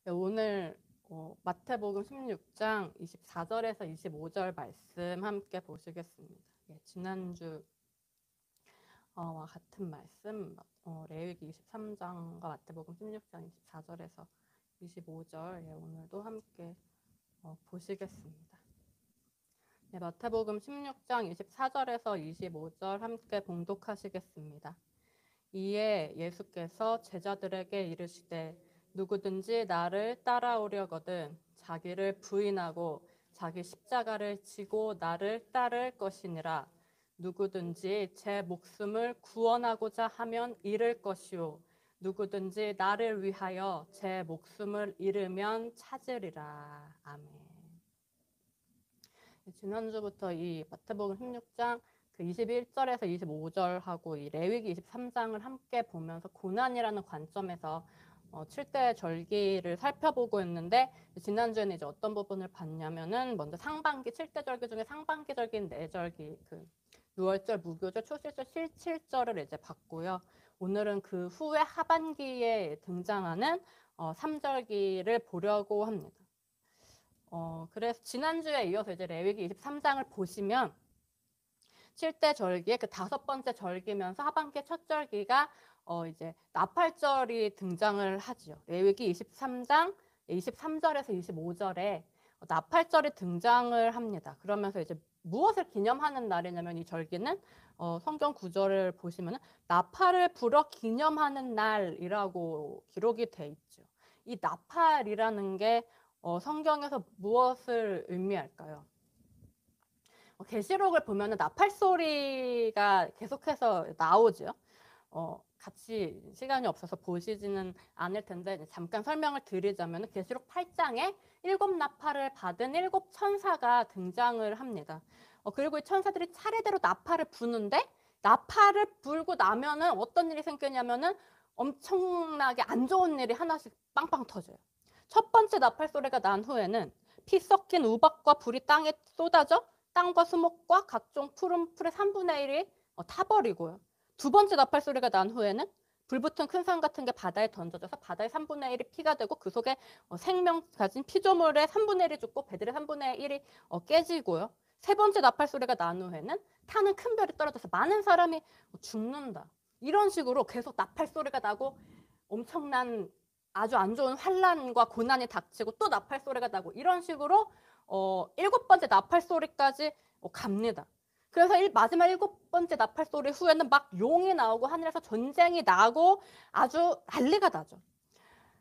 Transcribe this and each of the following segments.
네, 오늘 마태복음 16장 24절에서 25절 말씀 함께 보시겠습니다. 예, 지난주와 같은 말씀, 레위기 23장과 마태복음 16장 24절에서 25절, 예, 오늘도 함께 보시겠습니다. 네, 마태복음 16장 24절에서 25절 함께 봉독하시겠습니다. 이에 예수께서 제자들에게 이르시되 누구든지 나를 따라오려거든 자기를 부인하고 자기 십자가를 지고 나를 따를 것이니라. 누구든지 제 목숨을 구원하고자 하면 잃을 것이요 누구든지 나를 위하여 제 목숨을 잃으면 찾으리라. 아멘. 지난주부터 이 마태복음 16장 그 21절에서 25절하고 이 레위기 23장을 함께 보면서 고난이라는 관점에서 7대 절기를 살펴보고 있는데, 지난주에는 이제 어떤 부분을 봤냐면은 먼저 상반기 7대 절기 중에 상반기 절기인 4절기, 그 6월절, 무교절, 초실절, 실칠절을 이제 봤고요. 오늘은 그 후에 하반기에 등장하는 3절기를 보려고 합니다. 그래서 지난주에 이어서 이제 레위기 23장을 보시면 7대 절기의 그 5번째 절기면서 하반기의 첫 절기가 이제 나팔절이 등장을 하죠. 레위기 23장 23절에서 25절에 나팔절이 등장을 합니다. 그러면서 이제 무엇을 기념하는 날이냐면 이 절기는 성경 구절을 보시면 나팔을 불어 기념하는 날이라고 기록이 돼 있죠. 이 나팔이라는 게 성경에서 무엇을 의미할까요? 계시록을 보면 나팔 소리가 계속해서 나오죠. 같이 시간이 없어서 보시지는 않을 텐데 잠깐 설명을 드리자면 계시록 8장에 7 나팔을 받은 7 천사가 등장을 합니다. 그리고 이 천사들이 차례대로 나팔을 부는데 나팔을 불고 나면은 어떤 일이 생기냐면은 엄청나게 안 좋은 일이 하나씩 빵빵 터져요. 첫 번째 나팔 소리가 난 후에는 피 섞인 우박과 불이 땅에 쏟아져 땅과 수목과 각종 푸른 풀의 3분의 1이 타버리고요. 두 번째 나팔 소리가 난 후에는 불붙은 큰 산 같은 게 바다에 던져져서 바다의 3분의 1이 피가 되고 그 속에 생명 가진 피조물의 3분의 1이 죽고 배들의 3분의 1이 깨지고요. 세 번째 나팔 소리가 난 후에는 타는 큰 별이 떨어져서 많은 사람이 죽는다. 이런 식으로 계속 나팔 소리가 나고 엄청난 아주 안 좋은 환란과 고난이 닥치고 또 나팔 소리가 나고 이런 식으로 7번째 나팔 소리까지 갑니다. 그래서 마지막 7번째 나팔 소리 후에는 막 용이 나오고 하늘에서 전쟁이 나고 아주 난리가 나죠.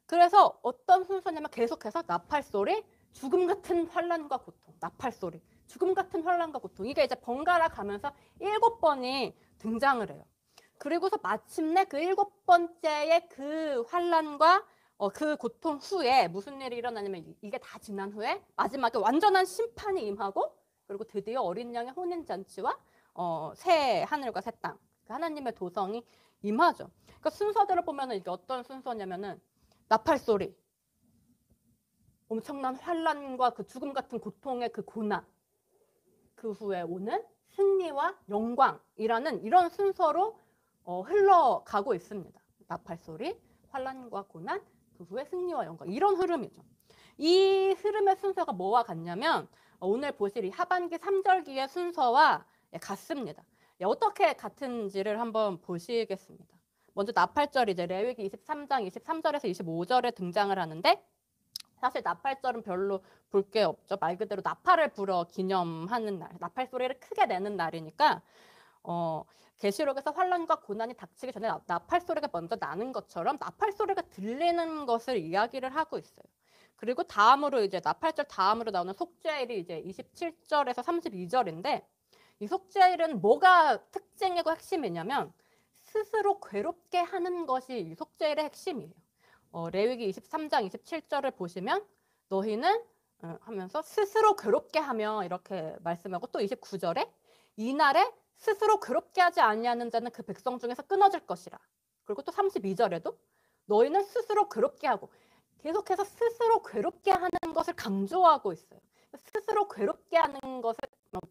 그래서 어떤 순서냐면 계속해서 나팔 소리, 죽음 같은 환란과 고통, 나팔 소리, 죽음 같은 환란과 고통, 이게 이제 번갈아 가면서 7번이 등장을 해요. 그리고서 마침내 그 7번째의 그 환란과 그 고통 후에 무슨 일이 일어나냐면 이게 다 지난 후에 마지막에 완전한 심판이 임하고 그리고 드디어 어린 양의 혼인잔치와 새 하늘과 새 땅, 하나님의 도성이 임하죠. 그러니까 순서대로 보면 이게 어떤 순서냐면은 나팔 소리, 엄청난 환란과 그 죽음 같은 고통의 그 고난, 그 후에 오는 승리와 영광이라는 이런 순서로 흘러가고 있습니다. 나팔 소리, 환란과 고난, 그 후에 승리와 영광, 이런 흐름이죠. 이 흐름의 순서가 뭐와 같냐면 오늘 보실 이 하반기 3절기의 순서와 같습니다. 어떻게 같은지를 한번 보시겠습니다. 먼저 나팔절이 이제 레위기 23장 23절에서 25절에 등장을 하는데 사실 나팔절은 별로 볼 게 없죠. 말 그대로 나팔을 불어 기념하는 날, 나팔 소리를 크게 내는 날이니까 계시록에서 환란과 고난이 닥치기 전에 나팔 소리가 먼저 나는 것처럼 나팔 소리가 들리는 것을 이야기를 하고 있어요. 그리고 다음으로 이제 나팔절 다음으로 나오는 속죄일이 이제 27절에서 32절인데 이 속죄일은 뭐가 특징이고 핵심이냐면 스스로 괴롭게 하는 것이 이 속죄일의 핵심이에요. 레위기 23장 27절을 보시면 너희는 하면서 스스로 괴롭게 하며 이렇게 말씀하고 또 29절에 이날에 스스로 괴롭게 하지 아니하는 자는 그 백성 중에서 끊어질 것이라. 그리고 또 32절에도 너희는 스스로 괴롭게 하고 계속해서 스스로 괴롭게 하는 것을 강조하고 있어요. 스스로 괴롭게 하는 것을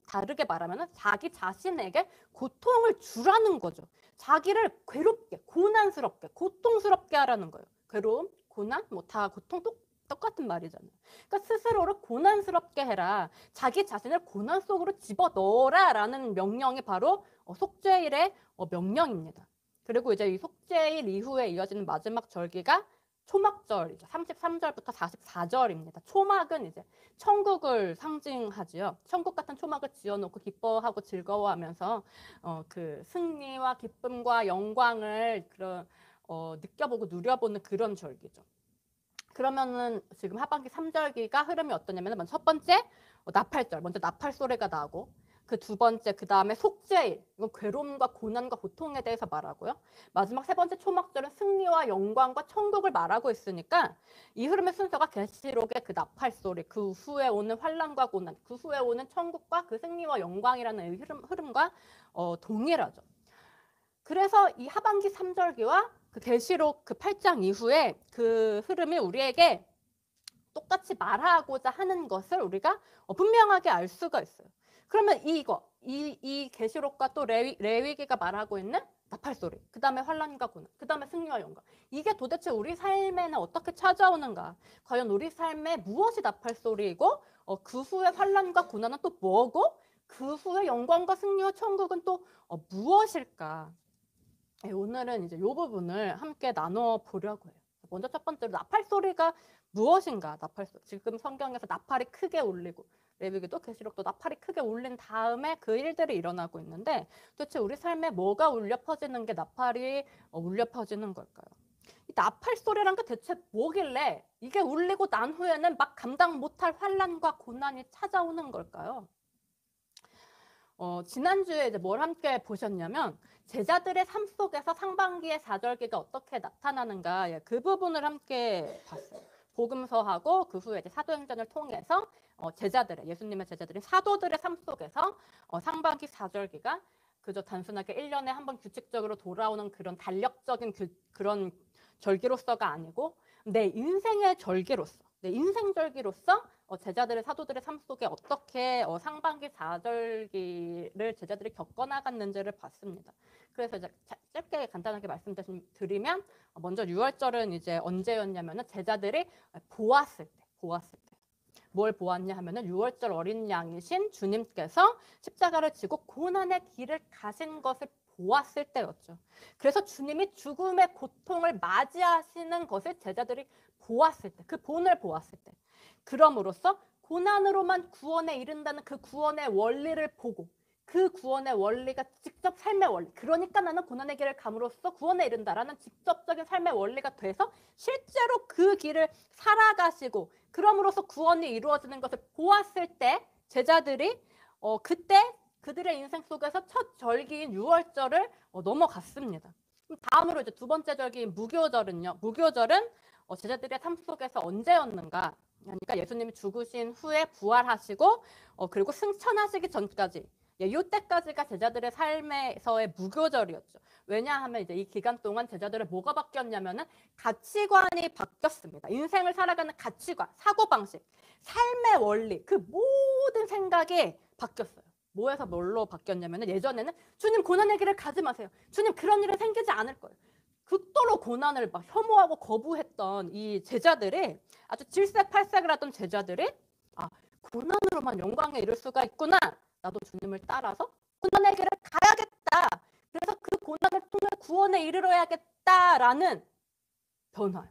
다르게 말하면 자기 자신에게 고통을 주라는 거죠. 자기를 괴롭게, 고난스럽게, 고통스럽게 하라는 거예요. 괴로움, 고난, 뭐 다 고통 똑같은 말이잖아요. 그러니까 스스로를 고난스럽게 해라. 자기 자신을 고난 속으로 집어넣어라 라는 명령이 바로 속죄일의 명령입니다. 그리고 이제 이 속죄일 이후에 이어지는 마지막 절기가 초막절이죠. 33절부터 44절입니다. 초막은 이제 천국을 상징하지요. 천국 같은 초막을 지어놓고 기뻐하고 즐거워하면서 그 승리와 기쁨과 영광을 느껴보고 누려보는 그런 절기죠. 그러면은 지금 하반기 3절기가 흐름이 어떠냐면 먼저 첫 번째 나팔절, 먼저 나팔 소리가 나고 그 두 번째 그 다음에 속죄일, 이건 괴로움과 고난과 고통에 대해서 말하고요. 마지막 세 번째 초막절은 승리와 영광과 천국을 말하고 있으니까 이 흐름의 순서가 계시록의 그 나팔 소리, 그 후에 오는 환난과 고난, 그 후에 오는 천국과 그 승리와 영광이라는 이 흐름과 동일하죠. 그래서 이 하반기 3절기와 그 계시록 그 8장 이후에 그 흐름이 우리에게 똑같이 말하고자 하는 것을 우리가 분명하게 알 수가 있어요. 그러면 이 계시록과 또 레위기가 말하고 있는 나팔 소리, 그 다음에 환란과 고난, 그 다음에 승리와 영광, 이게 도대체 우리 삶에는 어떻게 찾아오는가? 과연 우리 삶에 무엇이 나팔 소리이고 그 후에 환란과 고난은 또 뭐고 그 후에 영광과 승리와 천국은 또 무엇일까? 오늘은 이제 이 부분을 함께 나눠 보려고 해요. 먼저 첫 번째로 나팔 소리가 무엇인가? 나팔 소리. 지금 성경에서 나팔이 크게 울리고 레위기도 계시록도 나팔이 크게 울린 다음에 그 일들이 일어나고 있는데 도대체 우리 삶에 뭐가 울려 퍼지는 게 나팔이 울려 퍼지는 걸까요? 이 나팔 소리란 게 대체 뭐길래 이게 울리고 난 후에는 막 감당 못할 환난과 고난이 찾아오는 걸까요? 지난주에 이제 뭘 함께 보셨냐면 제자들의 삶 속에서 상반기의 4절기가 어떻게 나타나는가 그 부분을 함께 봤어요. 복음서하고 그 후에 이제 사도행전을 통해서 예수님의 제자들인 사도들의 삶 속에서 상반기 4절기가 그저 단순하게 1년에 한 번 규칙적으로 돌아오는 그런 달력적인 그런 절기로서가 아니고 내 인생의 절기로서, 내 인생 절기로서 제자들의 사도들의 삶 속에 어떻게 상반기 4절기를 제자들이 겪어나갔는지를 봤습니다. 그래서 이제 짧게 간단하게 말씀드리면 먼저 6월절은 이제 언제였냐면은 제자들이 보았을 때. 뭘 보았냐 하면은 6월절 어린 양이신 주님께서 십자가를 지고 고난의 길을 가신 것을 보았을 때였죠. 그래서 주님이 죽음의 고통을 맞이하시는 것을 제자들이 보았을 때, 그 본을 보았을 때. 그럼으로써 고난으로만 구원에 이른다는 그 구원의 원리를 보고 그 구원의 원리가 직접 삶의 원리, 그러니까 나는 고난의 길을 감으로써 구원에 이른다라는 직접적인 삶의 원리가 돼서 실제로 그 길을 살아가시고 그럼으로써 구원이 이루어지는 것을 보았을 때 제자들이 그때 그들의 인생 속에서 첫 절기인 6월절을 넘어갔습니다. 다음으로 이제 두 번째 절기인 무교절은요. 무교절은 제자들의 삶 속에서 언제였는가? 그러니까 예수님이 죽으신 후에 부활하시고 그리고 승천하시기 전까지 이때까지가 제자들의 삶에서의 무교절이었죠. 왜냐하면 이제 이 기간 동안 제자들의 뭐가 바뀌었냐면은 가치관이 바뀌었습니다. 인생을 살아가는 가치관, 사고방식, 삶의 원리, 그 모든 생각이 바뀌었어요. 뭐에서 뭘로 바뀌었냐면은 예전에는 주님 고난의 길을 가지 마세요. 주님 그런 일은 생기지 않을 거예요. 극도로 고난을 막 혐오하고 거부했던 이 제자들이 아주 질색팔색을 하던 제자들이 고난으로만 영광에 이를 수가 있구나. 나도 주님을 따라서 고난의 길을 가야겠다. 그래서 그 고난을 통해 구원에 이르러야겠다라는 변화요.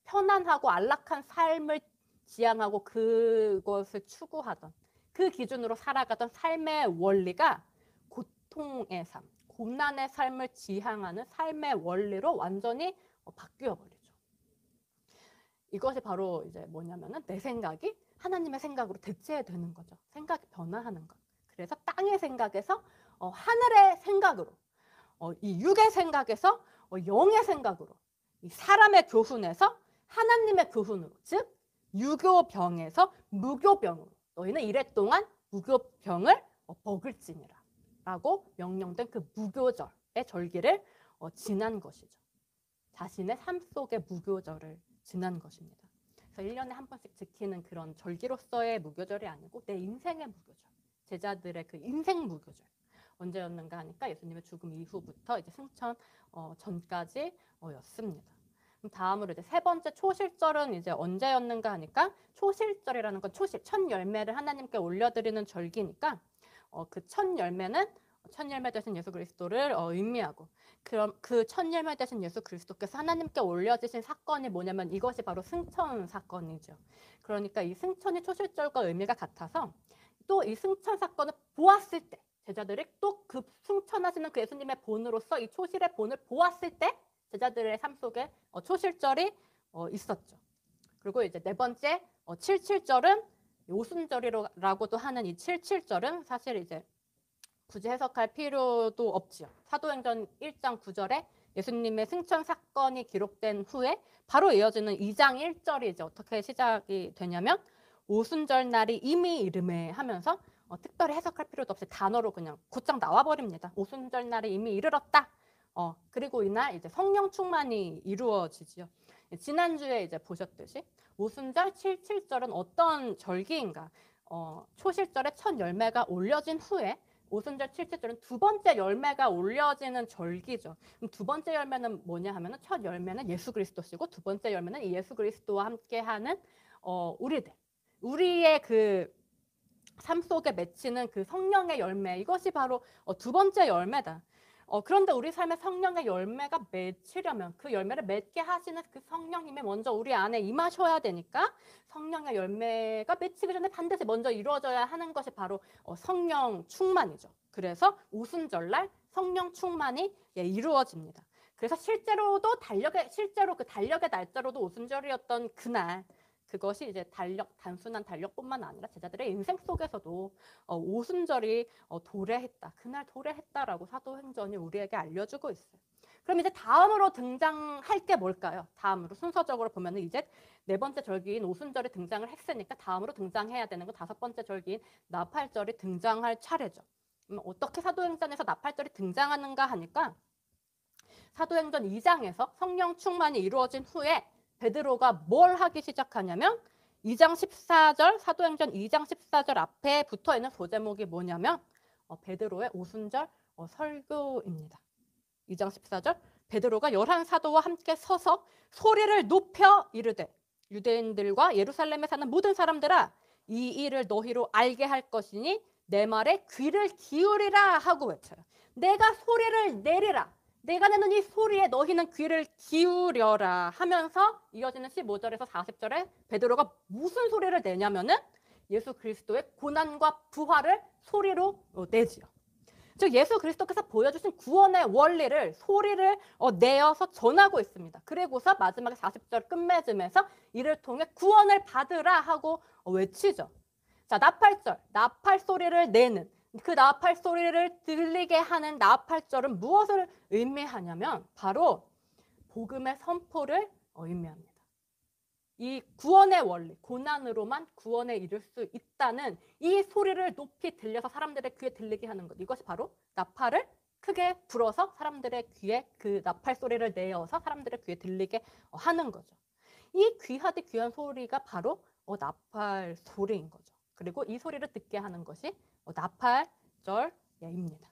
편안하고 안락한 삶을 지향하고 그것을 추구하던 그 기준으로 살아가던 삶의 원리가 고통의 삶, 고난의 삶을 지향하는 삶의 원리로 완전히 바뀌어 버리죠. 이것이 바로 이제 뭐냐면은 내 생각이 하나님의 생각으로 대체되는 거죠. 생각이 변화하는 것. 그래서 땅의 생각에서 하늘의 생각으로, 이 육의 생각에서 영의 생각으로, 이 사람의 교훈에서 하나님의 교훈으로, 즉 유교병에서 무교병으로 너희는 이래 동안 무교병을 먹을지니라 라고 명령된 그 무교절의 절기를 지난 것이죠. 자신의 삶 속의 무교절을 지난 것입니다. 그래서 1년에 한 번씩 지키는 그런 절기로서의 무교절이 아니고 내 인생의 무교절, 제자들의 그 인생 무교절. 언제였는가 하니까 예수님의 죽음 이후부터 이제 승천 전까지였습니다. 그럼 다음으로 이제 세 번째 초실절은 이제 언제였는가 하니까 초실절이라는 건 초실, 첫 열매를 하나님께 올려드리는 절기니까 그 첫 열매는 첫 열매 되신 예수 그리스도를 의미하고 그럼 그 첫 열매 되신 예수 그리스도께서 하나님께 올려주신 사건이 뭐냐면 이것이 바로 승천 사건이죠. 그러니까 이 승천이 초실절과 의미가 같아서 또 이 승천 사건을 보았을 때 제자들이 또 그 승천하시는 그 예수님의 본으로서 이 초실의 본을 보았을 때 제자들의 삶 속에 초실절이 있었죠. 그리고 이제 네 번째 77절은 오순절이라고도 하는 이 77절은 사실 이제 굳이 해석할 필요도 없지요. 사도행전 1장 9절에 예수님의 승천 사건이 기록된 후에 바로 이어지는 2장 1절이 이제 어떻게 시작이 되냐면 오순절 날이 이미 이르매 하면서 특별히 해석할 필요도 없이 단어로 그냥 곧장 나와버립니다. 오순절 날이 이미 이르렀다. 그리고 이날 이제 성령 충만이 이루어지지요. 지난주에 이제 보셨듯이 오순절 77절은 어떤 절기인가? 초실절의 첫 열매가 올려진 후에 오순절 77절은 두 번째 열매가 올려지는 절기죠. 그럼 두 번째 열매는 뭐냐 하면은 첫 열매는 예수 그리스도시고 두 번째 열매는 이 예수 그리스도와 함께하는 우리의 그 삶 속에 맺히는 그 성령의 열매, 이것이 바로 두 번째 열매다. 그런데 우리 삶의 성령의 열매가 맺히려면 그 열매를 맺게 하시는 그 성령님이 먼저 우리 안에 임하셔야 되니까 성령의 열매가 맺히기 전에 반드시 먼저 이루어져야 하는 것이 바로 성령 충만이죠. 그래서 오순절날 성령 충만이 이루어집니다. 그래서 실제로 그 달력의 날짜로도 오순절이었던 그날 그것이 이제 단순한 달력뿐만 아니라 제자들의 인생 속에서도 오순절이 도래했다. 그날 도래했다라고 사도행전이 우리에게 알려주고 있어요. 그럼 이제 다음으로 등장할 게 뭘까요? 다음으로 순서적으로 보면은 이제 네 번째 절기인 오순절이 등장을 했으니까 다음으로 등장해야 되는 건 다섯 번째 절기인 나팔절이 등장할 차례죠. 어떻게 사도행전에서 나팔절이 등장하는가 하니까 사도행전 2장에서 성령 충만이 이루어진 후에 베드로가 뭘 하기 시작하냐면 2장 14절 사도행전 2장 14절 앞에 붙어있는 소제목이 뭐냐면 베드로의 오순절 설교입니다. 2장 14절 베드로가 11사도와 함께 서서 소리를 높여 이르되 유대인들과 예루살렘에 사는 모든 사람들아 이 일을 너희로 알게 할 것이니 내 말에 귀를 기울이라 하고 외쳐요. 내가 소리를 내리라. 내가 내는 이 소리에 너희는 귀를 기울여라 하면서 이어지는 15절에서 40절에 베드로가 무슨 소리를 내냐면은 예수 그리스도의 고난과 부활을 소리로 내지요. 즉 예수 그리스도께서 보여주신 구원의 원리를 소리를 내어서 전하고 있습니다. 그리고서 마지막에 40절 끝맺음에서 이를 통해 구원을 받으라 하고 외치죠. 자, 나팔절, 나팔 소리를 내는 그 나팔 소리를 들리게 하는 나팔절은 무엇을 의미하냐면 바로 복음의 선포를 의미합니다. 이 구원의 원리, 고난으로만 구원에 이를 수 있다는 이 소리를 높이 들려서 사람들의 귀에 들리게 하는 것. 이것이 바로 나팔을 크게 불어서 사람들의 귀에 그 나팔 소리를 내어서 사람들의 귀에 들리게 하는 거죠. 이 귀하디 귀한 소리가 바로 나팔 소리인 거죠. 그리고 이 소리를 듣게 하는 것이 나팔절입니다.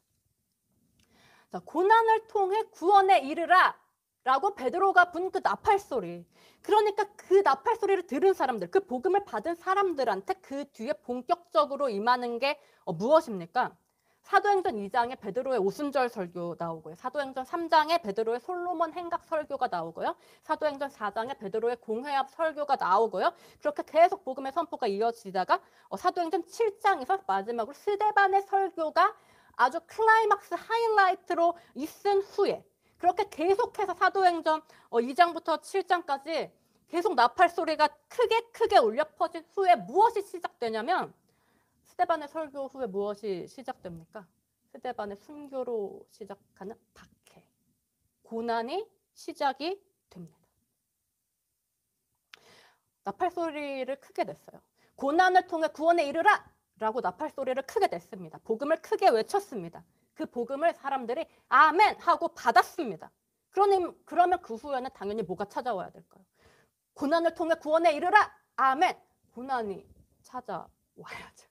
자, 고난을 통해 구원에 이르라 라고 베드로가 분 그 나팔 소리. 그러니까 그 나팔 소리를 들은 사람들, 그 복음을 받은 사람들한테 그 뒤에 본격적으로 임하는 게 무엇입니까? 사도행전 2장에 베드로의 오순절 설교 나오고요. 사도행전 3장에 베드로의 솔로몬 행각 설교가 나오고요. 사도행전 4장에 베드로의 공회합 설교가 나오고요. 그렇게 계속 복음의 선포가 이어지다가 사도행전 7장에서 마지막으로 스데반의 설교가 아주 클라이막스 하이라이트로 있은 후에 그렇게 계속해서 사도행전 2장부터 7장까지 계속 나팔 소리가 크게 울려 퍼진 후에 무엇이 시작되냐면 스데반의 설교 후에 무엇이 시작됩니까? 스데반의 순교로 시작하는 박해, 고난이 시작이 됩니다. 나팔 소리를 크게 냈어요. 고난을 통해 구원에 이르라! 라고 나팔 소리를 크게 냈습니다. 복음을 크게 외쳤습니다. 그 복음을 사람들이 아멘! 하고 받았습니다. 그러면 그 후에는 당연히 뭐가 찾아와야 될까요? 고난을 통해 구원에 이르라! 아멘! 고난이 찾아와야죠.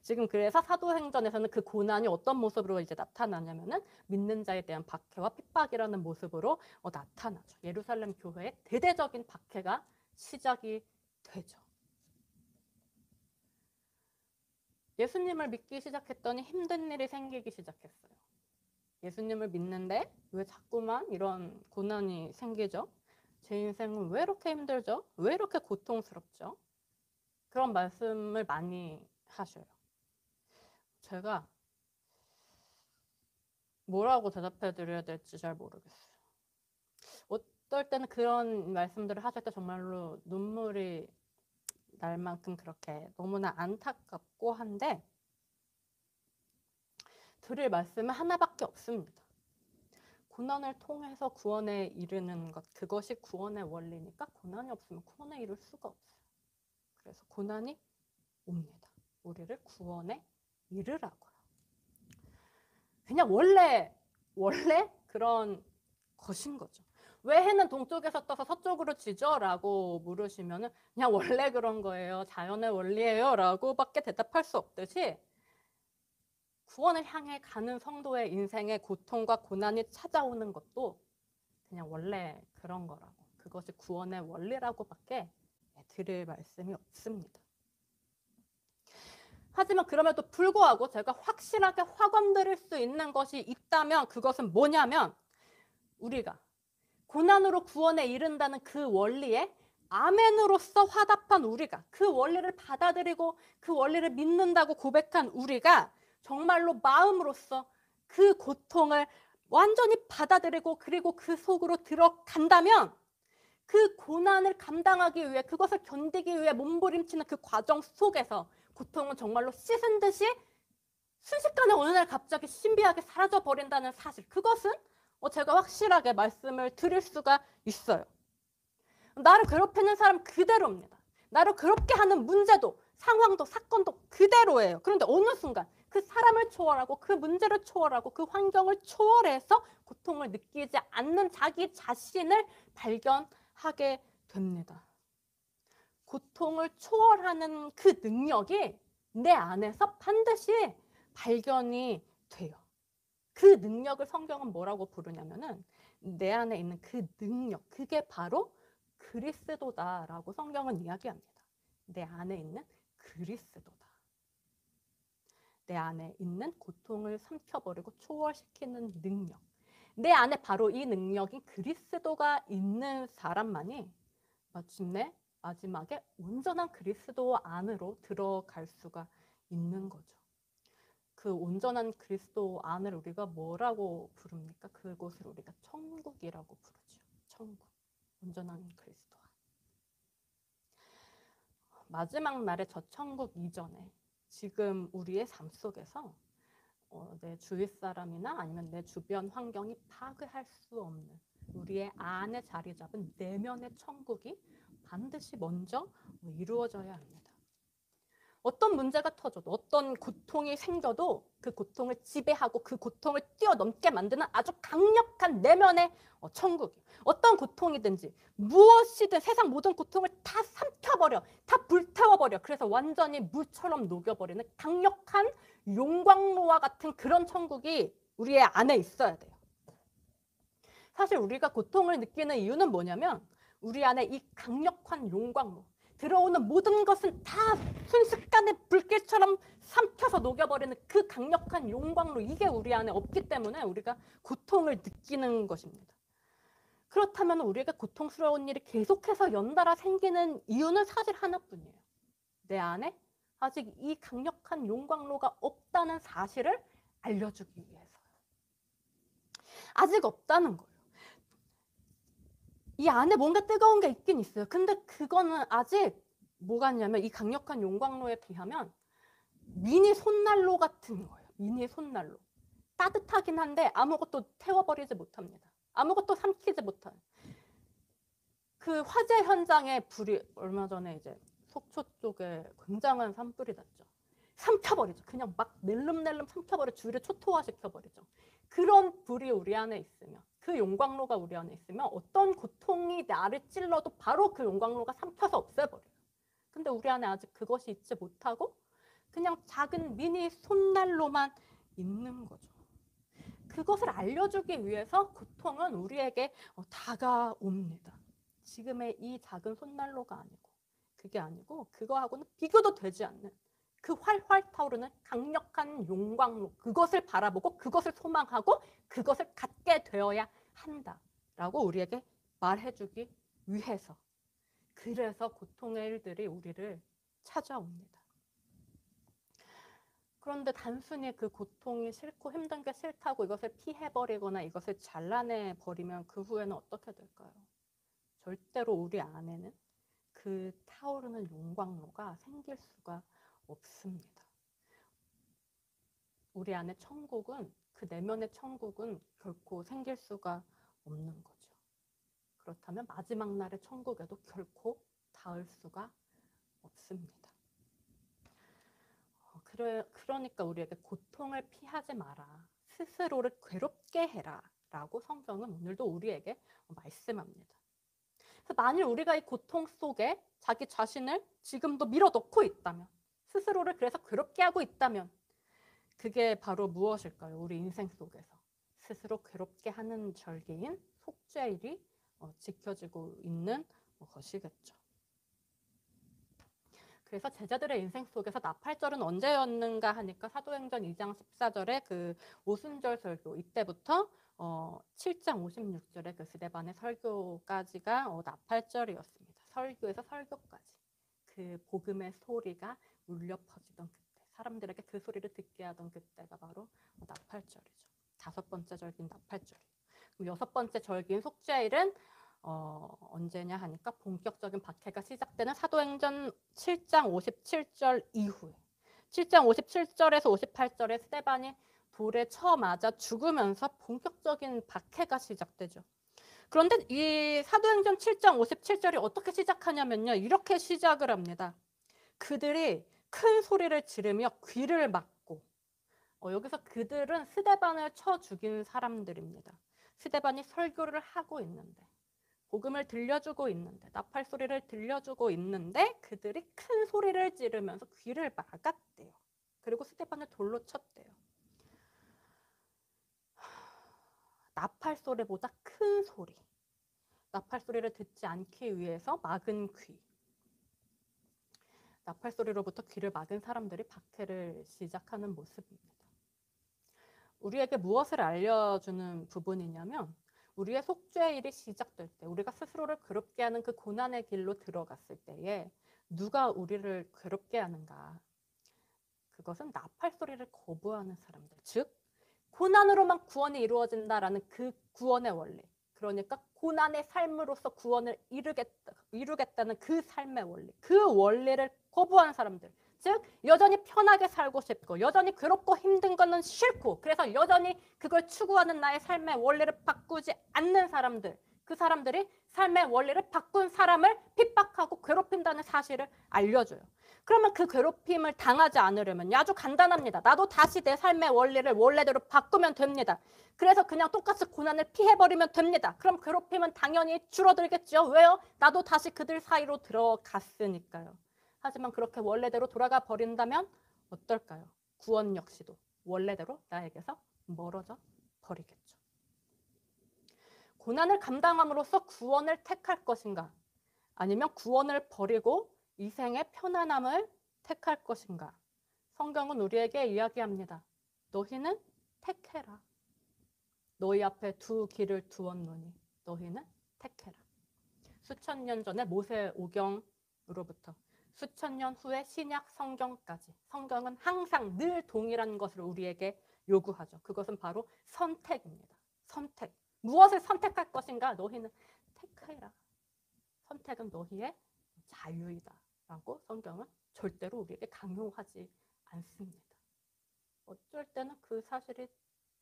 지금 그래서 사도행전에서는 그 고난이 어떤 모습으로 이제 나타나냐면은 믿는 자에 대한 박해와 핍박이라는 모습으로 나타나죠. 예루살렘 교회의 대대적인 박해가 시작이 되죠. 예수님을 믿기 시작했더니 힘든 일이 생기기 시작했어요. 예수님을 믿는데 왜 자꾸만 이런 고난이 생기죠? 제 인생은 왜 이렇게 힘들죠? 왜 이렇게 고통스럽죠? 그런 말씀을 많이 하셔요. 제가 뭐라고 대답해 드려야 될지 잘 모르겠어요. 어떨 때는 그런 말씀들을 하실 때 정말로 눈물이 날 만큼 그렇게 너무나 안타깝고 한데 드릴 말씀은 하나밖에 없습니다. 고난을 통해서 구원에 이르는 것, 그것이 구원의 원리니까 고난이 없으면 구원에 이를 수가 없어요. 그래서 고난이 옵니다. 우리를 구원에 이르라고요. 그냥 원래 그런 것인 거죠. 왜 해는 동쪽에서 떠서 서쪽으로 지죠? 라고 물으시면은 그냥 원래 그런 거예요. 자연의 원리예요. 라고 밖에 대답할 수 없듯이 구원을 향해 가는 성도의 인생에 고통과 고난이 찾아오는 것도 그냥 원래 그런 거라고. 그것이 구원의 원리라고밖에 드릴 말씀이 없습니다. 하지만 그럼에도 불구하고 제가 확실하게 확언드릴 수 있는 것이 있다면 그것은 뭐냐면 우리가 고난으로 구원에 이른다는 그 원리에 아멘으로서 화답한 우리가 그 원리를 받아들이고 그 원리를 믿는다고 고백한 우리가 정말로 마음으로서 그 고통을 완전히 받아들이고 그리고 그 속으로 들어간다면 그 고난을 감당하기 위해 그것을 견디기 위해 몸부림치는 그 과정 속에서 고통은 정말로 씻은 듯이 순식간에 어느 날 갑자기 신비하게 사라져버린다는 사실, 그것은 제가 확실하게 말씀을 드릴 수가 있어요. 나를 괴롭히는 사람 그대로입니다. 나를 괴롭게 하는 문제도 상황도 사건도 그대로예요. 그런데 어느 순간 그 사람을 초월하고 그 문제를 초월하고 그 환경을 초월해서 고통을 느끼지 않는 자기 자신을 발견하게 됩니다. 고통을 초월하는 그 능력이 내 안에서 반드시 발견이 돼요. 그 능력을 성경은 뭐라고 부르냐면은 내 안에 있는 그 능력, 그게 바로 그리스도다라고 성경은 이야기합니다. 내 안에 있는 그리스도다. 내 안에 있는 고통을 삼켜버리고 초월시키는 능력. 내 안에 바로 이 능력인 그리스도가 있는 사람만이 마침내 마지막에 온전한 그리스도 안으로 들어갈 수가 있는 거죠. 그 온전한 그리스도 안을 우리가 뭐라고 부릅니까? 그곳을 우리가 천국이라고 부르죠. 천국. 온전한 그리스도 안. 마지막 날의 저 천국 이전에 지금 우리의 삶 속에서 내 주위 사람이나 아니면 내 주변 환경이 파괴할 수 없는 우리의 안에 자리 잡은 내면의 천국이 반드시 먼저 이루어져야 합니다. 어떤 문제가 터져도 어떤 고통이 생겨도 그 고통을 지배하고 그 고통을 뛰어넘게 만드는 아주 강력한 내면의 천국이에요. 어떤 고통이든지 무엇이든 세상 모든 고통을 다 삼켜버려, 다 불태워버려. 그래서 완전히 물처럼 녹여버리는 강력한 용광로와 같은 그런 천국이 우리의 안에 있어야 돼요. 사실 우리가 고통을 느끼는 이유는 뭐냐면 우리 안에 이 강력한 용광로, 들어오는 모든 것은 다 순식간에 불길처럼 삼켜서 녹여버리는 그 강력한 용광로, 이게 우리 안에 없기 때문에 우리가 고통을 느끼는 것입니다. 그렇다면 우리가 고통스러운 일이 계속해서 연달아 생기는 이유는 사실 하나뿐이에요. 내 안에 아직 이 강력한 용광로가 없다는 사실을 알려주기 위해서요. 아직 없다는 거예요. 이 안에 뭔가 뜨거운 게 있긴 있어요. 근데 그거는 아직 뭐가 있냐면 이 강력한 용광로에 비하면 미니 손난로 같은 거예요. 미니 손난로. 따뜻하긴 한데 아무것도 태워버리지 못합니다. 아무것도 삼키지 못해요. 그 화재 현장에 불이 얼마 전에 이제 속초 쪽에 굉장한 산불이 났죠. 삼켜버리죠. 그냥 막 낼름낼름 삼켜버려 주위를 초토화시켜버리죠. 그런 불이 우리 안에 있으면, 그 용광로가 우리 안에 있으면 어떤 고통이 나를 찔러도 바로 그 용광로가 삼켜서 없애버려요. 근데 우리 안에 아직 그것이 있지 못하고 그냥 작은 미니 손난로만 있는 거죠. 그것을 알려주기 위해서 고통은 우리에게 다가옵니다. 지금의 이 작은 손난로가 아니고, 그게 아니고 그거하고는 비교도 되지 않는 그 활활 타오르는 강력한 용광로, 그것을 바라보고 그것을 소망하고 그것을 갖게 되어야 한다라고 우리에게 말해주기 위해서. 그래서 고통의 일들이 우리를 찾아옵니다. 그런데 단순히 그 고통이 싫고 힘든 게 싫다고 이것을 피해버리거나 이것을 잘라내버리면 그 후에는 어떻게 될까요? 절대로 우리 안에는 그 타오르는 용광로가 생길 수가 없습니다. 우리 안에 천국은, 그 내면의 천국은 결코 생길 수가 없는 거죠. 그렇다면 마지막 날의 천국에도 결코 닿을 수가 없습니다. 그러니까 우리에게 고통을 피하지 마라. 스스로를 괴롭게 해라. 라고 성경은 오늘도 우리에게 말씀합니다. 그래서 만일 우리가 이 고통 속에 자기 자신을 지금도 밀어넣고 있다면, 스스로를 그래서 괴롭게 하고 있다면 그게 바로 무엇일까요? 우리 인생 속에서 스스로 괴롭게 하는 절기인 속죄일이 지켜지고 있는 것이겠죠. 그래서 제자들의 인생 속에서 나팔절은 언제였는가 하니까 사도행전 2장 14절에 그 오순절 설교, 이때부터 7장 56절에 그 스데반의 설교까지가 나팔절이었습니다. 설교에서 설교까지 그 복음의 소리가 울려 퍼지던 그때, 사람들에게 그 소리를 듣게 하던 그때가 바로 나팔절이죠. 5번째 절기인 나팔절이에요. 그럼 6번째 절기인 속죄일은 언제냐 하니까 본격적인 박해가 시작되는 사도행전 7장 57절 이후에, 7장 57절에서 58절에 스데반이 돌에 쳐 맞아 죽으면서 본격적인 박해가 시작되죠. 그런데 이 사도행전 7장 57절이 어떻게 시작하냐면요, 이렇게 시작을 합니다. 그들이 큰 소리를 지르며 귀를 막고, 여기서 그들은 스데반을 쳐 죽인 사람들입니다. 스데반이 설교를 하고 있는데, 복음을 들려주고 있는데, 나팔 소리를 들려주고 있는데 그들이 큰 소리를 지르면서 귀를 막았대요. 그리고 스데반을 돌로 쳤대요. 나팔 소리보다 큰 소리, 나팔 소리를 듣지 않기 위해서 막은 귀, 나팔 소리로부터 귀를 막은 사람들이 박해를 시작하는 모습입니다. 우리에게 무엇을 알려주는 부분이냐면, 우리의 속죄일이 시작될 때, 우리가 스스로를 괴롭게 하는 그 고난의 길로 들어갔을 때에 누가 우리를 괴롭게 하는가? 그것은 나팔 소리를 거부하는 사람들, 즉 고난으로만 구원이 이루어진다라는 그 구원의 원리, 그러니까 고난의 삶으로서 구원을 이루겠다는 그 삶의 원리, 그 원리를 거부하는 사람들, 즉 여전히 편하게 살고 싶고 여전히 괴롭고 힘든 거는 싫고 그래서 여전히 그걸 추구하는 나의 삶의 원리를 바꾸지 않는 사람들, 그 사람들이 삶의 원리를 바꾼 사람을 핍박하고 괴롭힌다는 사실을 알려줘요. 그러면 그 괴롭힘을 당하지 않으려면 아주 간단합니다. 나도 다시 내 삶의 원리를 원래대로 바꾸면 됩니다. 그래서 그냥 똑같이 고난을 피해버리면 됩니다. 그럼 괴롭힘은 당연히 줄어들겠죠. 왜요? 나도 다시 그들 사이로 들어갔으니까요. 하지만 그렇게 원래대로 돌아가 버린다면 어떨까요? 구원 역시도 원래대로 나에게서 멀어져 버리겠죠. 고난을 감당함으로써 구원을 택할 것인가? 아니면 구원을 버리고 이 생의 편안함을 택할 것인가? 성경은 우리에게 이야기합니다. 너희는 택해라. 너희 앞에 두 길을 두었노니 너희는 택해라. 수천 년 전에 모세 오경으로부터 수천 년 후에 신약 성경까지 성경은 항상 늘 동일한 것을 우리에게 요구하죠. 그것은 바로 선택입니다. 선택. 무엇을 선택할 것인가? 너희는 택해라. 선택은 너희의 자유이다 라고 성경은 절대로 우리에게 강요하지 않습니다. 어쩔 때는 그 사실이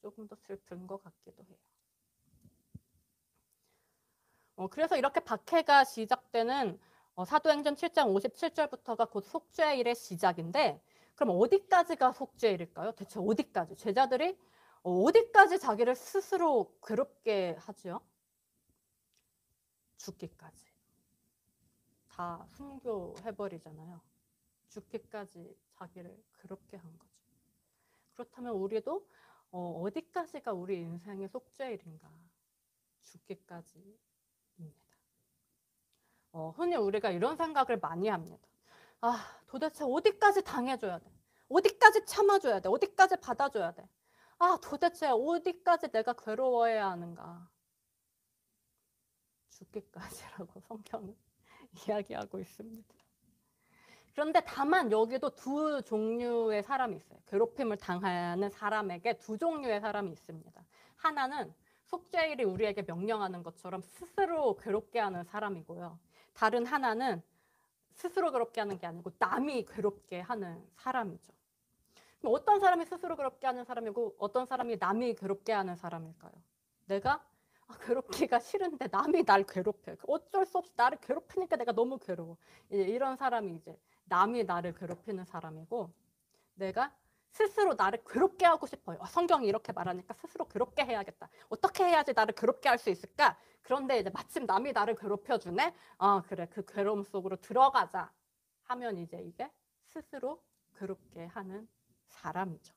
조금 더 슬픈 것 같기도 해요. 그래서 이렇게 박해가 시작되는 사도행전 7장 57절부터가 곧 속죄일의 시작인데, 그럼 어디까지가 속죄일일까요? 대체 어디까지? 제자들이 어디까지 자기를 스스로 괴롭게 하죠? 죽기까지. 다 순교해버리잖아요. 죽기까지 자기를 괴롭게 한 거죠. 그렇다면 우리도 어디까지가 우리 인생의 속죄일인가? 죽기까지입니다. 흔히 우리가 이런 생각을 많이 합니다. 아, 도대체 어디까지 당해줘야 돼? 어디까지 참아줘야 돼? 어디까지 받아줘야 돼? 아, 도대체 어디까지 내가 괴로워해야 하는가? 죽기까지라고 성경은 이야기하고 있습니다. 그런데 다만 여기도 두 종류의 사람이 있어요. 괴롭힘을 당하는 사람에게 두 종류의 사람이 있습니다. 하나는 속죄일이 우리에게 명령하는 것처럼 스스로 괴롭게 하는 사람이고요. 다른 하나는 스스로 괴롭게 하는 게 아니고 남이 괴롭게 하는 사람이죠. 그럼 어떤 사람이 스스로 괴롭게 하는 사람이고 어떤 사람이 남이 괴롭게 하는 사람일까요? 내가 괴롭기가 싫은데 남이 날 괴롭혀요. 어쩔 수 없이 나를 괴롭히니까 내가 너무 괴로워. 이런 사람이 이제 남이 나를 괴롭히는 사람이고, 내가 스스로 나를 괴롭게 하고 싶어요. 성경이 이렇게 말하니까 스스로 괴롭게 해야겠다. 어떻게 해야지 나를 괴롭게 할 수 있을까? 그런데 이제 마침 남이 나를 괴롭혀주네. 그래, 그 괴로움 속으로 들어가자 하면 이제 이게 스스로 괴롭게 하는 사람이죠.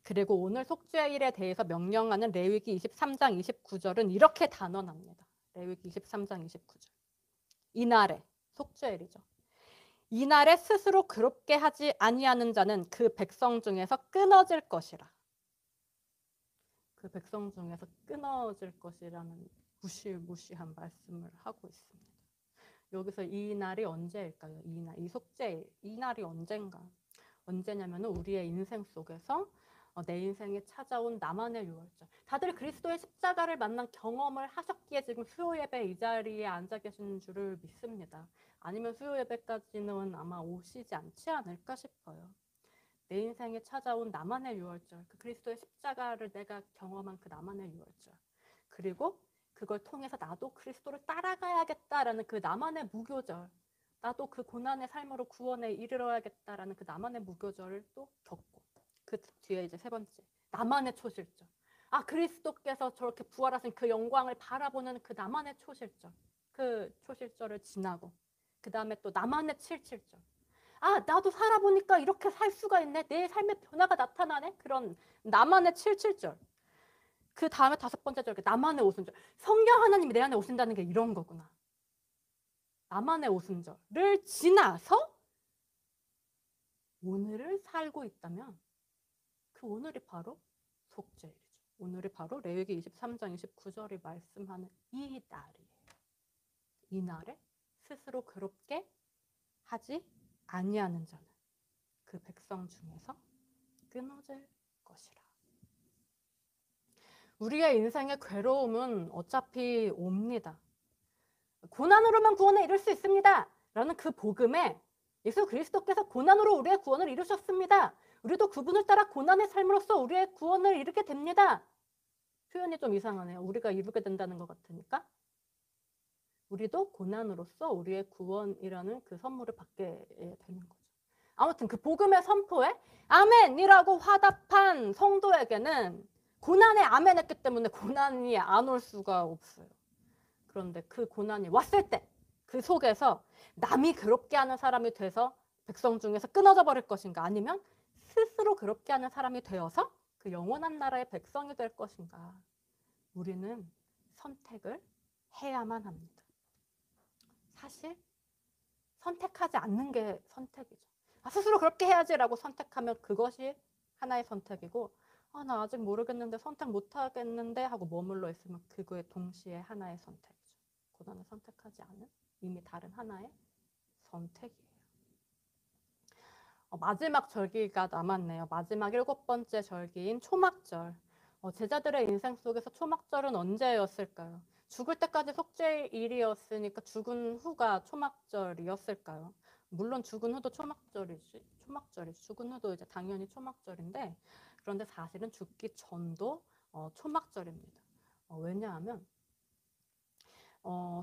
그리고 오늘 속죄일에 대해서 명령하는 레위기 23장 29절은 이렇게 단언합니다. 레위기 23장 29절. 이날에, 속죄일이죠. 이날에 스스로 괴롭게 하지 아니하는 자는 그 백성 중에서 끊어질 것이라. 그 백성 중에서 끊어질 것이라는 무시무시한 말씀을 하고 있습니다. 여기서 이 날이 언제일까요? 이 속죄일, 이 날이 언젠가? 언제냐면 우리의 인생 속에서 내 인생에 찾아온 나만의 유월절. 다들 그리스도의 십자가를 만난 경험을 하셨기에 지금 수요 예배 이 자리에 앉아 계시는 줄을 믿습니다. 아니면 수요 예배까지는 아마 오시지 않지 않을까 싶어요. 내 인생에 찾아온 나만의 유월절, 그 그리스도의 십자가를 내가 경험한 그 나만의 유월절. 그리고 그걸 통해서 나도 그리스도를 따라가야겠다라는 그 나만의 무교절. 나도 그 고난의 삶으로 구원에 이르러야겠다라는 그 나만의 무교절을 또 겪고, 그 뒤에 이제 세 번째, 나만의 초실절. 그리스도께서 저렇게 부활하신 그 영광을 바라보는 그 나만의 초실절. 그 초실절을 지나고, 그 다음에 또 나만의 칠칠절. 나도 살아보니까 이렇게 살 수가 있네. 내 삶의 변화가 나타나네. 그런 나만의 칠칠절. 그 다음에 다섯 번째 절, 나만의 오순절. 성령 하나님이 내 안에 오신다는 게 이런 거구나. 나만의 오순절을 지나서 오늘을 살고 있다면 그 오늘이 바로 속죄일이죠. 오늘이 바로 레위기 23장 29절이 말씀하는 이 날이에요. 이 날에 스스로 괴롭게 하지 아니하는 자는 그 백성 중에서 끊어질 것이라. 우리의 인생의 괴로움은 어차피 옵니다. 고난으로만 구원에 이룰 수 있습니다. 라는 그 복음에 예수 그리스도께서 고난으로 우리의 구원을 이루셨습니다. 우리도 그분을 따라 고난의 삶으로써 우리의 구원을 이루게 됩니다. 표현이 좀 이상하네요. 우리가 이루게 된다는 것 같으니까. 우리도 고난으로써 우리의 구원이라는 그 선물을 받게 되는 거죠. 아무튼 그 복음의 선포에 아멘이라고 화답한 성도에게는 고난에 아멘했기 때문에 고난이 안 올 수가 없어요. 그런데 그 고난이 왔을 때 그 속에서 남이 괴롭게 하는 사람이 돼서 백성 중에서 끊어져 버릴 것인가, 아니면 스스로 괴롭게 하는 사람이 되어서 그 영원한 나라의 백성이 될 것인가, 우리는 선택을 해야만 합니다. 사실 선택하지 않는 게 선택이죠. 스스로 그렇게 해야지라고 선택하면 그것이 하나의 선택이고, 나 아직 모르겠는데 선택 못하겠는데 하고 머물러 있으면 그거에 동시에 하나의 선택이죠. 고난을 선택하지 않은 이미 다른 하나의 선택이에요. 마지막 절기가 남았네요. 마지막 7번째 절기인 초막절. 제자들의 인생 속에서 초막절은 언제였을까요? 죽을 때까지 속죄일이었으니까 죽은 후가 초막절이었을까요? 물론 죽은 후도 초막절이지. 죽은 후도 이제 당연히 초막절인데, 그런데 사실은 죽기 전도 초막절입니다. 왜냐하면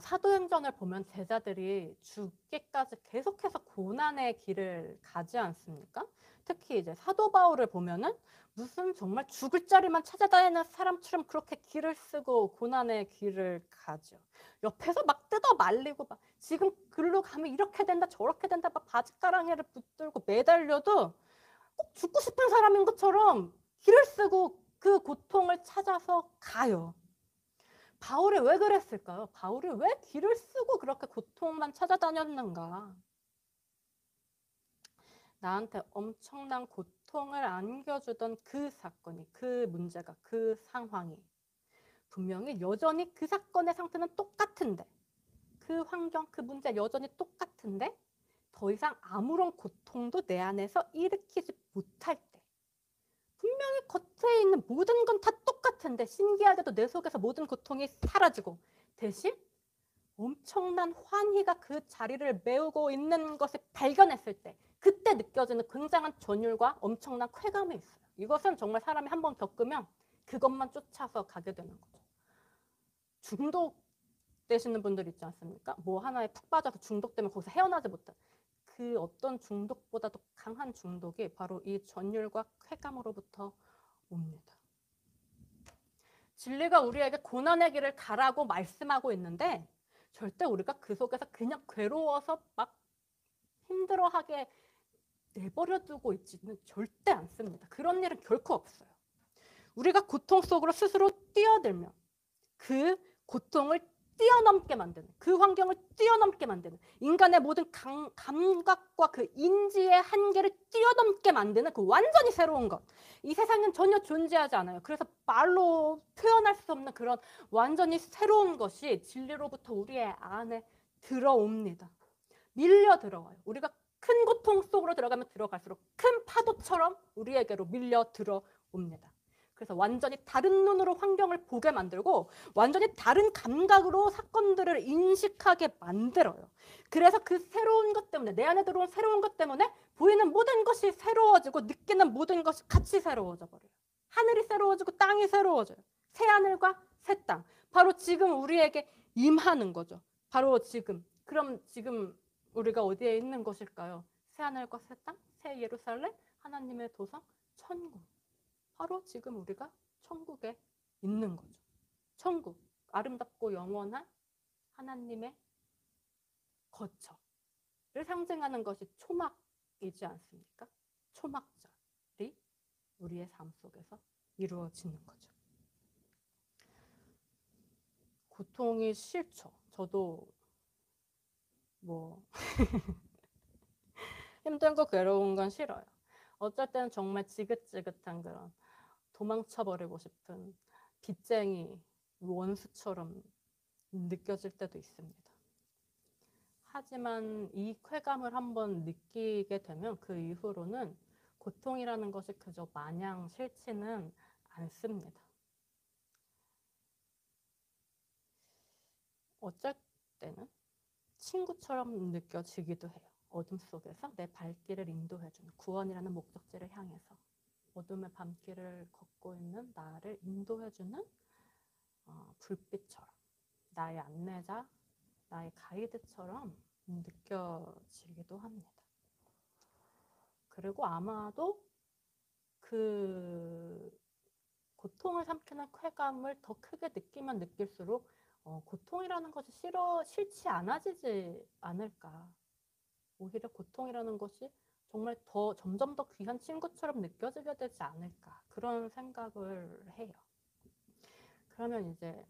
사도행전을 보면 제자들이 죽기까지 계속해서 고난의 길을 가지 않습니까? 특히 이제 사도 바울을 보면은 무슨 정말 죽을 자리만 찾아다니는 사람처럼 그렇게 길을 쓰고 고난의 길을 가죠. 옆에서 막 뜯어 말리고 막 지금 글로 가면 이렇게 된다 저렇게 된다 막 바짓가랑이를 붙들고 매달려도 꼭 죽고 싶은 사람인 것처럼 길을 쓰고 그 고통을 찾아서 가요. 바울이 왜 그랬을까요? 바울이 왜 길을 쓰고 그렇게 고통만 찾아다녔는가? 나한테 엄청난 고통을 안겨주던 그 사건이, 그 문제가, 그 상황이 분명히 여전히 그 사건의 상태는 똑같은데, 그 환경, 그 문제 여전히 똑같은데 더 이상 아무런 고통도 내 안에서 일으키지 못할 때, 분명히 겉에 있는 모든 건 다 똑같은데 신기하게도 내 속에서 모든 고통이 사라지고 대신 엄청난 환희가 그 자리를 메우고 있는 것을 발견했을 때 그때 느껴지는 굉장한 전율과 엄청난 쾌감이 있어요. 이것은 정말 사람이 한번 겪으면 그것만 쫓아서 가게 되는 거죠. 중독되시는 분들 있지 않습니까? 뭐 하나에 푹 빠져서 중독되면 거기서 헤어나지 못한 그 어떤 중독보다도 강한 중독이 바로 이 전율과 쾌감으로부터 옵니다. 진리가 우리에게 고난의 길을 가라고 말씀하고 있는데 절대 우리가 그 속에서 그냥 괴로워서 막 힘들어하게 내버려 두고 있지는 절대 않습니다. 그런 일은 결코 없어요. 우리가 고통 속으로 스스로 뛰어들면 그 고통을 뛰어넘게 만드는, 그 환경을 뛰어넘게 만드는, 인간의 모든 감각과 그 인지의 한계를 뛰어넘게 만드는 그 완전히 새로운 것. 이 세상엔 전혀 존재하지 않아요. 그래서 말로 표현할 수 없는 그런 완전히 새로운 것이 진리로부터 우리의 안에 들어옵니다. 밀려 들어와요. 우리가 큰 고통 속으로 들어가면 들어갈수록 큰 파도처럼 우리에게로 밀려 들어옵니다. 그래서 완전히 다른 눈으로 환경을 보게 만들고 완전히 다른 감각으로 사건들을 인식하게 만들어요. 그래서 그 새로운 것 때문에, 내 안에 들어온 새로운 것 때문에 보이는 모든 것이 새로워지고 느끼는 모든 것이 같이 새로워져 버려요. 하늘이 새로워지고 땅이 새로워져요. 새 하늘과 새 땅. 바로 지금 우리에게 임하는 거죠. 바로 지금. 그럼 지금 우리가 어디에 있는 것일까요? 새 하늘과 새 땅, 새 예루살렘, 하나님의 도성, 천국. 바로 지금 우리가 천국에 있는 거죠. 천국, 아름답고 영원한 하나님의 거처를 상징하는 것이 초막이지 않습니까? 초막절이 우리의 삶 속에서 이루어지는 거죠. 고통이 싫죠. 저도 뭐 힘들고 괴로운 건 싫어요. 어쩔 때는 정말 지긋지긋한 그런 도망쳐버리고 싶은 빚쟁이 원수처럼 느껴질 때도 있습니다. 하지만 이 쾌감을 한번 느끼게 되면 그 이후로는 고통이라는 것이 그저 마냥 싫지는 않습니다. 어쩔 때는 친구처럼 느껴지기도 해요. 어둠 속에서 내 발길을 인도해주는, 구원이라는 목적지를 향해서 어둠의 밤길을 걷고 있는 나를 인도해주는 불빛처럼, 나의 안내자, 나의 가이드처럼 느껴지기도 합니다. 그리고 아마도 그 고통을 삼키는 쾌감을 더 크게 느끼면 느낄수록 고통이라는 것이 싫지 않아지지 않을까. 오히려 고통이라는 것이 정말 더 점점 더 귀한 친구처럼 느껴지게 되지 않을까. 그런 생각을 해요. 그러면 이제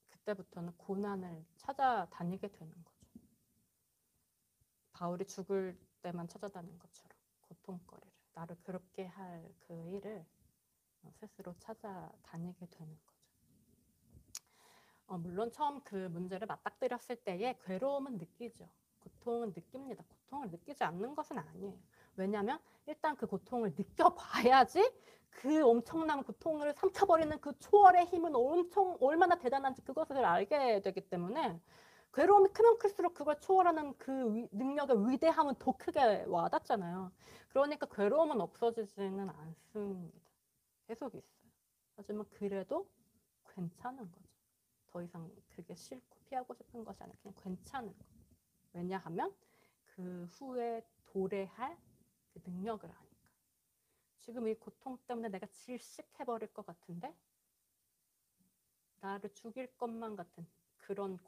그때부터는 고난을 찾아다니게 되는 거죠. 바울이 죽을 때만 찾아다닌 것처럼 고통거리를, 나를 괴롭게 할 그 일을 스스로 찾아다니게 되는 거죠. 물론 처음 그 문제를 맞닥뜨렸을 때에 괴로움은 느끼죠. 고통은 느낍니다. 고통을 느끼지 않는 것은 아니에요. 왜냐하면 일단 그 고통을 느껴봐야지 그 엄청난 고통을 삼켜버리는 그 초월의 힘은 얼마나 대단한지 그것을 알게 되기 때문에 괴로움이 크면 클수록 그걸 초월하는 그 능력의 위대함은 더 크게 와닿잖아요. 그러니까 괴로움은 없어지지는 않습니다. 계속 있어요. 하지만 그래도 괜찮은 거죠. 더 이상 그게 싫고 피하고 싶은 것이 아니라 그냥 괜찮은 거예요. 왜냐하면 그 후에 도래할 그 능력을 아니까. 지금 이 고통 때문에 내가 질식해버릴 것 같은데 나를 죽일 것만 같은 그런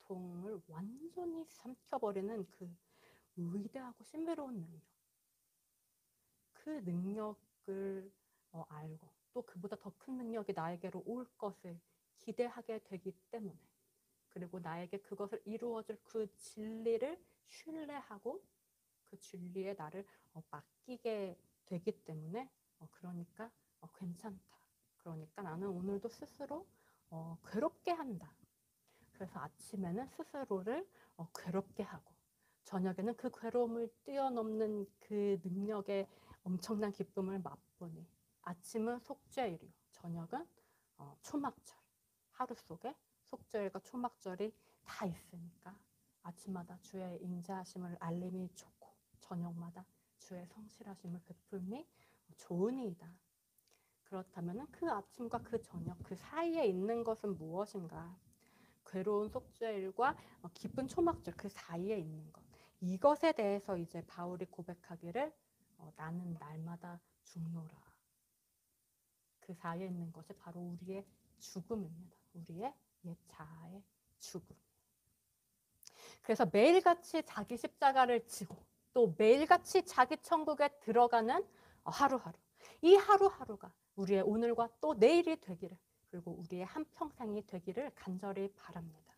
고통을 완전히 삼켜버리는 그 위대하고 신비로운 능력. 그 능력을 알고 또 그보다 더 큰 능력이 나에게로 올 것을 기대하게 되기 때문에, 그리고 나에게 그것을 이루어줄 그 진리를 신뢰하고 그 진리에 나를 맡기게 되기 때문에 그러니까 괜찮다. 그러니까 나는 오늘도 스스로 괴롭게 한다. 그래서 아침에는 스스로를 괴롭게 하고 저녁에는 그 괴로움을 뛰어넘는 그 능력의 엄청난 기쁨을 맛보니 아침은 속죄일이요, 저녁은 초막절. 하루 속에 속죄일과 초막절이 다 있으니까 아침마다 주의 인자하심을 알림이 좋고 저녁마다 주의 성실하심을 베풀미 좋으니이다. 그렇다면 그 아침과 그 저녁 그 사이에 있는 것은 무엇인가? 괴로운 속죄일과 기쁜 초막절 그 사이에 있는 것, 이것에 대해서 이제 바울이 고백하기를 나는 날마다 죽노라. 그 사이에 있는 것이 바로 우리의 죽음입니다. 우리의 옛 자아의 죽음. 그래서 매일같이 자기 십자가를 지고 또 매일같이 자기 천국에 들어가는 하루하루, 이 하루하루가 우리의 오늘과 또 내일이 되기를, 그리고 우리의 한평생이 되기를 간절히 바랍니다.